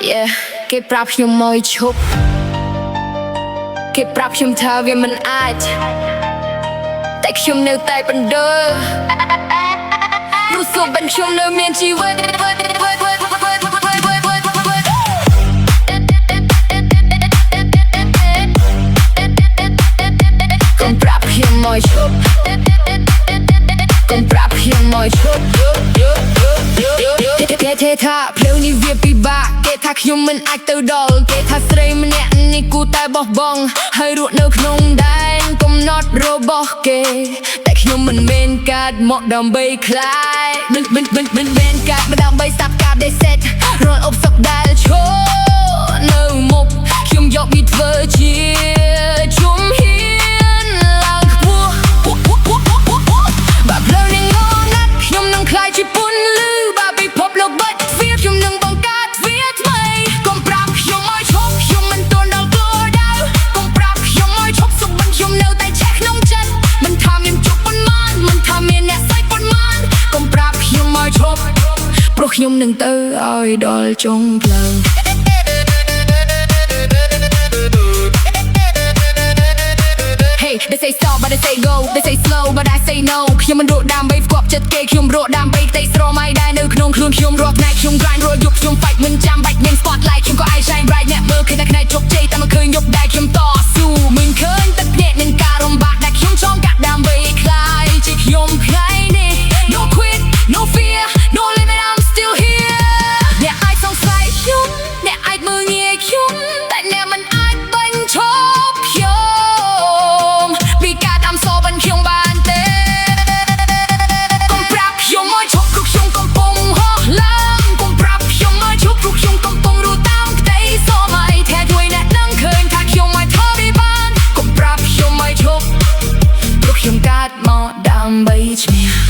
Yeah គេប្រាប់ខ្ញុំមកឈប់គេប្រាប់ខ្ញុំថាវាមិនអាចតែខ្ញុំនៅតែបណ្ដើรู้สึกเป็นខ្ញុំនៅមានជីវិតកុំប្រាប់ខ្ញុំមកឈប់កុំប្រាប់ខ្ញុំមកឈប់គេថាភ្លៅនេះវាពិបាកគេថាខ្ញុំមិនអាចទៅដល់គេថាស្រីម្នាក់នេះគូតែបោះបង់ហើយរស់នៅក្នុងដែនកំណត់របស់គេតែខ្ញុំមិនមែនកាត់មកដើម្បីខ្លាយមិនមែនកាត់មកដើម្បីស្ដាប់ការដេសេតរាល់ឧបសគ្គដែលឈរនៅមុខខ្ញុំយកវាធ្វើជាជំហានឡើងខ្ពស់បើភ្លៅនេះងងណាស់ខ្ញុំនឹងខ្លាយជាពន្លឺបើពិភពលោកបាត់វាខ្ញុំនឹងបង្កើតវាថ្មីកុំប្រាប់ខ្ញុំមកឈប់ខ្ញុំមិនទាន់ដល់គោលដៅកុំប្រាប់ខ្ញុំមកឈប់សុំមិនខ្ញុំនៅតែឆេះក្នុងចិត្តមិនថាមានជប់ប៉ុន្មានមិនថាមានអ្នកស្អីប៉ុន្មានកុំប្រាប់ខ្ញុំមកឈប់ព្រោះខ្ញុំនឹងទៅឲ្យដល់ចុងផ្លូវThey say stop but they say go They say slow but I say no ខ្ញុំមិនរត់ដើម្បីផ្គប់ចិត្តគេខ្ញុំរត់ដើម្បីតែស្រមៃដែរនៅក្នុងខ្លួនខ្ញុំរាល់ថ្ងៃខ្ញុំ grind រាល់យប់ខ្ញុំ fight មិនចាំបាច់មាន spotlight ខ្ញុំក៏ I shine bright អ្នកមើលឃើញតែផ្នែកជោគជ័យតែមិនឃើញយប់ដែលខ្ញុំតស៊ូមិនឃើញទឹកភ្នែកនឹងការរំបាក់ដែលខ្ញុំចង់កាត់ដើម្បីខ្លាយជាខ្ញុំថ្ងៃនេះ No quit no fear no limit I'm still here អ្នកអាចសង្ស័យខ្ញុំអ្នកអាចមើលងាយខ្ញុំតែអ្នកមិនអាចបញ្ឈប់ខ្ញុំពីការតាមសបិនខ្ញុំបានទេកុំប្រាប់ខ្ញុំមកឈប់ព្រោះខ្ញុំកំពុងហោះឡើងកុំប្រាប់ខ្ញុំមកឈប់ព្រោះខ្ញុំកំពុងរត់តាមផ្ទៃសម័យតែជួយអ្នកនឹងឃើញថាខ្ញុំមិនថយបានកុំប្រាប់ខ្ញុំមកឈប់ព្រោះខ្ញុំកាត់មកដើម្បីឈ្នះ